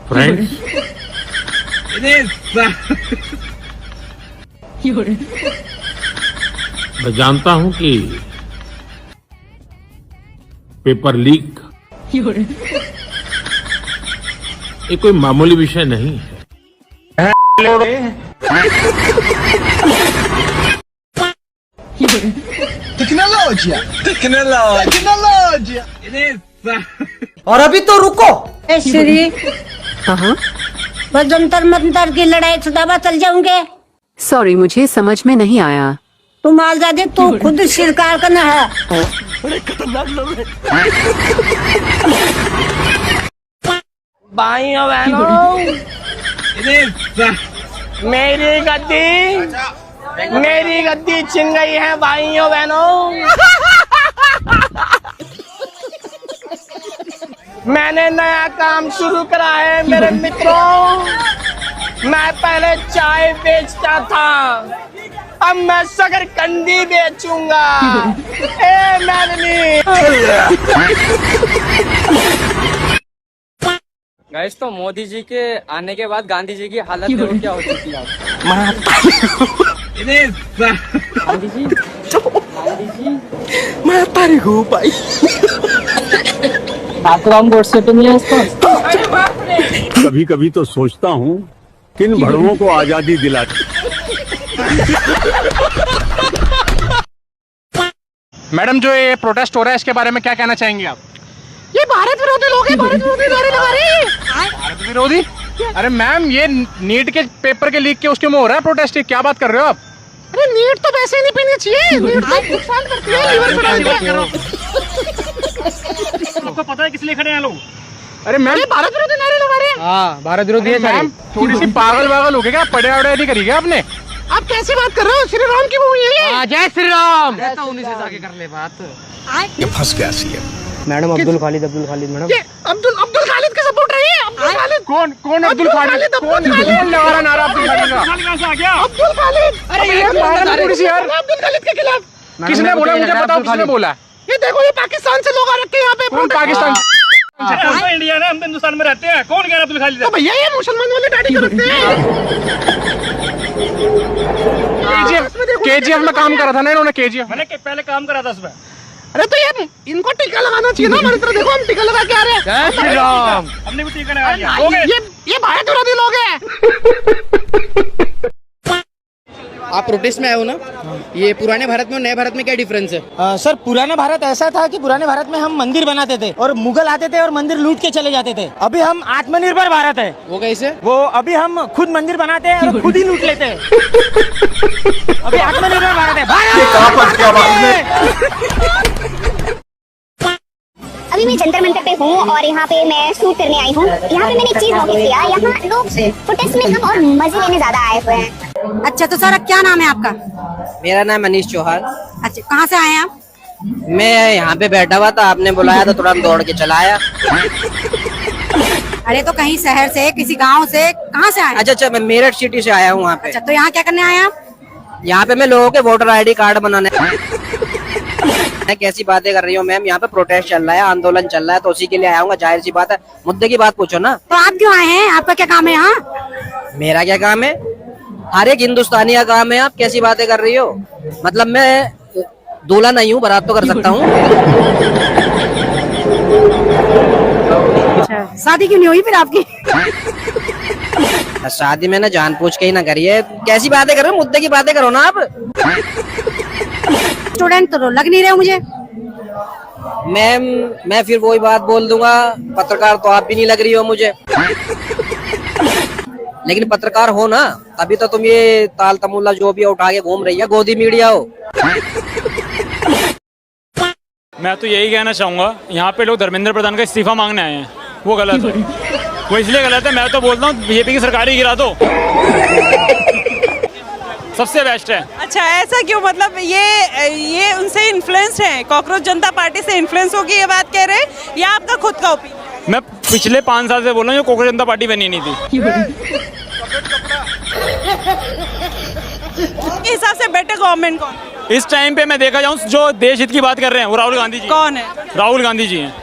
Friends, मैं जानता हूं कि पेपर लीक ये कोई मामूली विषय नहीं है। टेक्नोलॉजिया। और अभी तो रुको। श्री बस जंतर मंतर की लड़ाई छुटावा चल जाऊंगे। सॉरी, मुझे समझ में नहीं आया। तुम आजादी तू खुद शिरकार करना है। बड़े खतरनाक लोग हैं। भाइयों बहनों, मेरी गद्दी छिन गई है भाइयों बहनों। मैंने नया काम शुरू करा है मेरे मित्रों। मैं पहले चाय बेचता था, अब मैं शकरकंदी बेचूंगा। ए मैडनी। गाइस, तो मोदी जी के आने के बाद गांधी जी की हालत देखो क्या हो चुकी है। गांधी जी मैं तारीख हूँ भाई। बाथरूम बोर्ड से तो नहीं है इसको। कभी कभी तो सोचता हूँ किन भड़वों को आजादी दिलाती। मैडम, जो ये प्रोटेस्ट हो रहा है इसके बारे में क्या कहना चाहेंगे आप? ये भारत विरोधी लोग हैं, भारत विरोधी नारे लगा रहे हैं। भारत विरोधी? अरे मैम, ये नीट के पेपर के लीक के उसके में हो रहा है प्रोटेस्ट। क्या बात कर रहे हो आप? अरे नीट तो वैसे ही नहीं पीनी चाहिए, नीट तो नुकसान करती है, लीवर बढ़ाती है। आपको पता है किस लिए खड़े हैं लोग? अरे मैम, भारत विरोधी नारे लगा रहे हैं। हाँ, भारत विरोधी है। मैम, थोड़ी सी पागल हो गए क्या? पढ़े वढ़े नहीं करी क्या आपने? आप कैसी बात कर रहे हो? श्री राम की मूवी है ये। जय श्री राम। तो उन्हीं से जाके कर ले बात। ये फंस गया CM. Madam, Abdul Khalid madam. ये अब्दुल खालिद के सपोर्ट रही है। अब्दुल खालिद कौन अब्दुल खालिद? कौन लगा रहा नारा अब्दुल खालिद का? अब्दुल खालिद। अरे ये थोड़ी सी यार, अब्दुल खालिद के खिलाफ किसने बोला? मुझे बताओ किसने बोला? ये देखो, ये पाकिस्तान से लोग आ रखे हैं यहाँ पे। कौन पाकिस्तान? हम तो इंडिया है, हम तो हिंदुस्तान में रहते हैं। कौन कह रहा है अब्दुल खालिद? तो भैया ये मुसलमान वाले दाढ़ी करते हैं। केजीएफ में काम करा था ना इन्होंने। केजीएफ मैंने पहले काम करा था उसमें। अरे तो ये इनको टीका लगाना चाहिए ना हमारी तरह। देखो हम टीका लगा के आ रहे हैं। जय श्री राम। हमने भी टीका लगा लिया। ये भारत विरोधी लोग हैं। आप प्रोटेस्ट में आए हो ना? ये पुराने भारत में और नए भारत में क्या डिफरेंस है? सर, पुराने भारत ऐसा था कि पुराने भारत में हम मंदिर बनाते थे और मुगल आते थे और मंदिर लूट के चले जाते थे। अभी हम आत्मनिर्भर भारत है। वो कैसे? वो अभी हम खुद मंदिर बनाते हैं और खुद ही लूट लेते हैं। अभी आत्मनिर्भर भारत है। अभी मैं जंतर मंतर पे हूँ और यहाँ पे मैं शूट करने आई हूँ। यहाँ पे मैंने एक चीज नोटिस किया, यहाँ लोग प्रोटेस्ट में कम और मजे लेने ज्यादा आए हुए हैं। अच्छा, तो सर क्या नाम है आपका? मेरा नाम मनीष चौहान। अच्छा, कहाँ से आए हैं आप? मैं यहाँ पे बैठा हुआ था, आपने बुलाया तो तुरंत दौड़ के चला आया। अरे तो कहीं शहर से, किसी गांव से, कहाँ से आए? अच्छा, मैं मेरठ सिटी से आया हूँ वहाँ पे। अच्छा, तो यहाँ क्या करने आए आप? यहाँ पे मैं लोगों के वोटर आईडी कार्ड बनाने। कैसी बातें कर रही हो मैम? यहाँ पे प्रोटेस्ट चल रहा है, आंदोलन चल रहा है, तो उसी के लिए आया हूँ। जाहिर सी बात है, मुद्दे की बात पूछो ना। तो आप क्यों आए हैं? आपका क्या काम है यहाँ? मेरा क्या काम है? हर एक हिंदुस्तानी का काम है। आप कैसी बातें कर रही हो? मतलब मैं दूल्हा नहीं हूँ, बारात तो कर सकता हूँ। शादी क्यों नहीं हुई फिर आपकी? शादी मैंने जानबूझ के ही ना करी है। कैसी बातें कर रहे हो? मुद्दे की बातें करो ना आप। स्टूडेंट तो लग नहीं रहे हो मुझे। मैम, मैं फिर वही बात बोल दूंगा, पत्रकार तो आप भी नहीं लग रही हो मुझे। लेकिन पत्रकार हो ना, तभी तो तुम ये ताल तमुल्ला जो भी उठा के घूम रही है, गोदी मीडिया हो। मैं तो यही कहना चाहूंगा, यहाँ पे लोग धर्मेंद्र प्रधान का इस्तीफा मांगने आए हैं, वो गलत है। वो इसलिए गलत है, मैं तो बोलता हूँ बीजेपी की सरकार ही गिरा दो, सबसे बेस्ट है। अच्छा, ऐसा क्यों? मतलब ये उनसे इन्फ्लुएंस है, कॉकरोच जनता पार्टी से इन्फ्लुएंस होगी ये बात कह रहे हैं, या आपका खुद का ओपिनियन? मैं पिछले 5 साल से बोल रहा हूँ, कॉकरोच जनता पार्टी बनी नहीं थी। आपके हिसाब से बेटर गवर्नमेंट कौन? इस टाइम पे मैं देखा जाऊँ जो देश हित की बात कर रहे हैं वो राहुल गांधी जी। कौन है? राहुल गांधी जी हैं।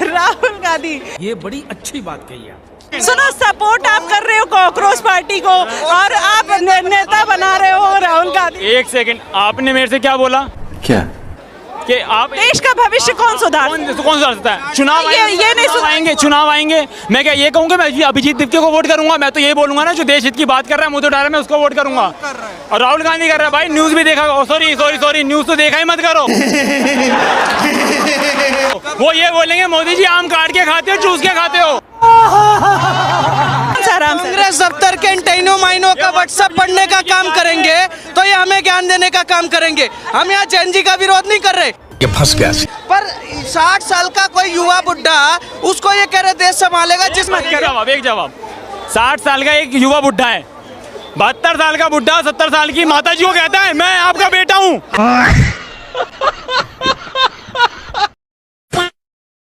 राहुल गांधी। ये बड़ी अच्छी बात कही है। सुनो, सपोर्ट आप कर रहे हो कॉकरोच पार्टी को और आप नेता बना रहे हो राहुल गांधी। एक सेकंड, आपने मेरे से क्या बोला? क्या? कि आप देश का भविष्य कौन सुधार सकता है? चुनाव ये नहीं आएंगे, चुनाव आएंगे, मैं क्या ये कहूँगा मैं अभिजीत दीप्ति को वोट करूंगा? मैं तो ये बोलूंगा ना, जो देश हित की बात कर रहा है मुझे उठा रहा है, मैं उसको वोट करूंगा। और राहुल गांधी कर रहा है, भाई न्यूज भी देखा, सॉरी न्यूज तो देखा ही मत करो। वो ये बोलेंगे मोदी जी आम काट के खाते हो, चूस के खाते हो। कांग्रेस दफ्तर कैंटीनों माइनों का व्हाट्सएप पढ़ने का काम करेंगे तो ये हमें ज्ञान देने का काम करेंगे। हम यहाँ चैनजी का विरोध नहीं कर रहे। ये फंस गया। पर 60 साल का कोई युवा बुड्ढा उसको ये कह रहे देश संभालेगा, जिसमें एक जवाब 60 साल का एक युवा बुड्ढा है, 72 साल का बुड्ढा 70 साल की माता जी को कहता है मैं आपका बेटा हूँ।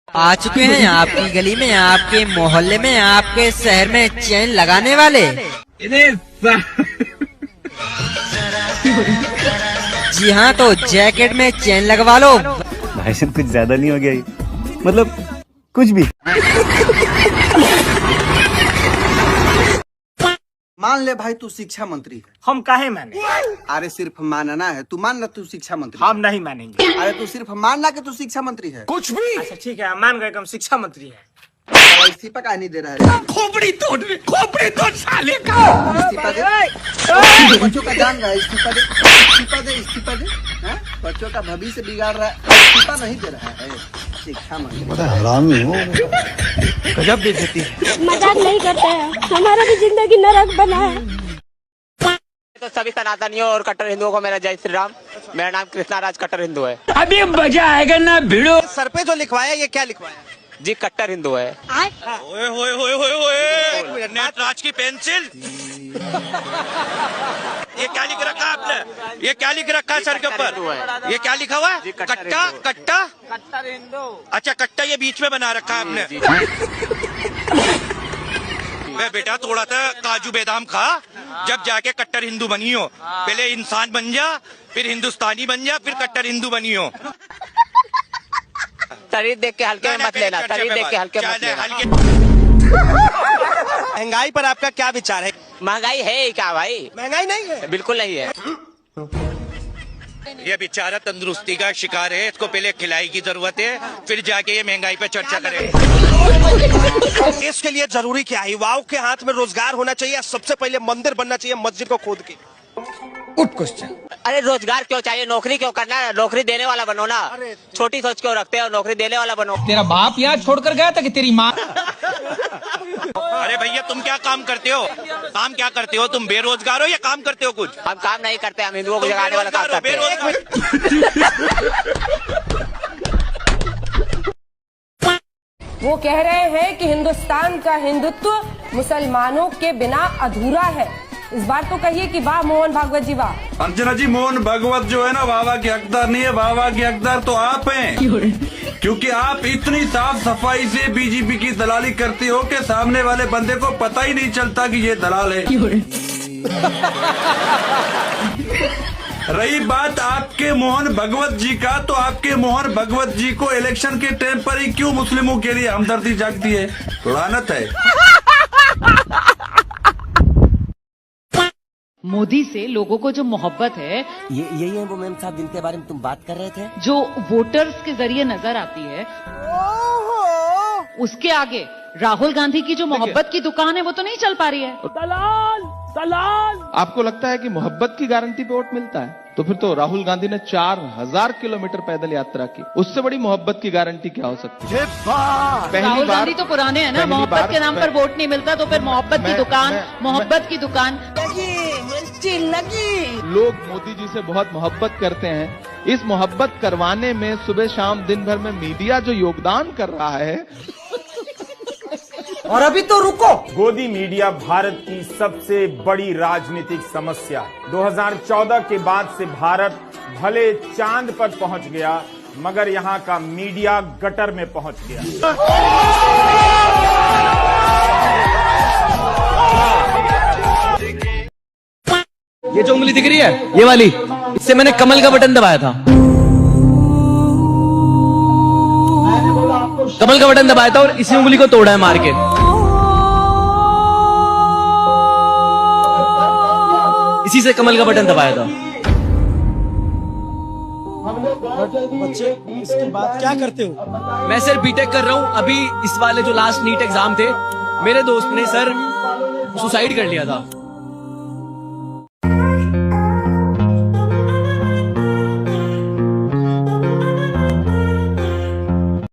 आ चुके हैं आपकी गली में, आपके मोहल्ले में, आपके शहर में चैन लगाने वाले। जी हाँ, तो जैकेट में चैन लगवा लो। भाई साहब कुछ ज्यादा नहीं हो गया ये? मतलब कुछ भी। मान ले भाई तू शिक्षा मंत्री है। हम काहे माने? अरे सिर्फ मानना है, तू मान ला तू शिक्षा मंत्री। हम नहीं मानेंगे। अरे तू सिर्फ मान ला कि तू शिक्षा मंत्री है। कुछ भी। अच्छा ठीक है, मान गए कि हम शिक्षा मंत्री हैं। इस्तीफा का नहीं दे रहा है। खोपड़ी तोड़ साले का। इस्तीफा दे। बच्चों का जान रहा है, इस्तीफा दे। हाँ? बच्चों का भविष्य बिगाड़ रहा है, इस्तीफा नहीं दे रहा है। शिक्षा मंत्री हरामी हो। गजब बेइज्जती है। मजाक नहीं करते हैं, हमारा भी जिंदगी नरक बना है। तो सभी सनातनियों और कट्टर हिंदुओं को मेरा जय श्री राम। मेरा नाम कृष्णा राज कट्टर हिंदू है। अभी मजा आएगा ना भिड़ो। सर पे जो लिखवाया ये क्या लिखवाया? जी कट्टर हिंदू है। ओए नटराज की पेंसिल। ये क्या लिख रखा है आपने? ये क्या लिख रखा है सर के ऊपर? ये क्या लिखा हुआ है? कट्टा कट्टर हिंदू। अच्छा, कट्टा ये बीच में बना रखा है आपने। मैं बेटा थोड़ा सा काजू बादाम खा, जब जाके कट्टर हिंदू बनी हो। पहले इंसान बन जा, फिर हिंदुस्तानी बन जा, फिर कट्टर हिंदू बनी हो। शरीर देख के हल्के में मत लेना, शरीर देख के हल्के मत लेना। महंगाई पर आपका क्या विचार है? महंगाई है ही क्या भाई? महंगाई नहीं है, बिल्कुल नहीं है। ये बेचारा तंदुरुस्ती का शिकार है, इसको पहले खिलाई की जरूरत है, फिर जाके ये महंगाई पे चर्चा करें। इसके लिए जरूरी क्या है? युवाओं के हाथ में रोजगार होना चाहिए, सबसे पहले मंदिर बनना चाहिए मस्जिद को खोद के। Good question. अरे रोजगार क्यों चाहिए? नौकरी क्यों करना है? नौकरी देने वाला बनो ना। छोटी सोच क्यों रखते हो? नौकरी देने वाला बनो। तेरा बाप यहाँ छोड़कर गया था कि तेरी माँ? अरे भैया तुम क्या काम करते हो? काम क्या करते हो? तुम बेरोजगार हो या काम करते हो कुछ? हम काम नहीं करते, हम हिंदुओं को जगाने वाला काम करते हैं। वो कह रहे हैं कि हिंदुस्तान का हिंदुत्व मुसलमानों के बिना अधूरा है। इस बार तो कहिए कि वाह मोहन भागवत जी वाह। अर्चना जी, मोहन भगवत जो है ना वाह के हकदार नहीं है, वाह के हकदार तो आप हैं, क्योंकि आप इतनी साफ सफाई से बीजेपी की दलाली करते हो कि सामने वाले बंदे को पता ही नहीं चलता कि ये दलाल है। रही बात आपके मोहन भगवत जी का, तो आपके मोहन भगवत जी को इलेक्शन के टाइम पर ही क्यों मुस्लिमों के लिए हमदर्दी जागती है? लानत है। मोदी से लोगों को जो मोहब्बत है, ये यही है वो मैम साहब जिनके बारे में तुम बात कर रहे थे, जो वोटर्स के जरिए नजर आती है, उसके आगे राहुल गांधी की जो मोहब्बत की दुकान है वो तो नहीं चल पा रही है। दलाल। आपको लगता है कि मोहब्बत की गारंटी पे वोट मिलता है? तो फिर तो राहुल गांधी ने 4000 किलोमीटर पैदल यात्रा की, उससे बड़ी मोहब्बत की गारंटी क्या हो सकती है? राहुल गांधी तो पुराने हैं ना, मोहब्बत के नाम पर वोट नहीं मिलता तो फिर मोहब्बत की दुकान, मोहब्बत की दुकान। लोग मोदी जी से बहुत मोहब्बत करते हैं। इस मोहब्बत करवाने में सुबह शाम दिन भर में मीडिया जो योगदान कर रहा है। और अभी तो रुको, गोदी मीडिया भारत की सबसे बड़ी राजनीतिक समस्या है। 2014 के बाद से भारत भले चांद पर पहुंच गया, मगर यहां का मीडिया गटर में पहुंच गया। ये जो उंगली दिख रही है, ये वाली, इससे मैंने कमल का बटन दबाया था। कमल का बटन दबाया था और इसी उंगली को तोड़ा है मार के। इसी से कमल का बटन दबाया था। बच्चे इसके बाद क्या करते हो? मैं सर बीटेक कर रहा हूँ। अभी इस वाले जो लास्ट नीट एग्जाम थे, मेरे दोस्त ने सर सुसाइड कर लिया था।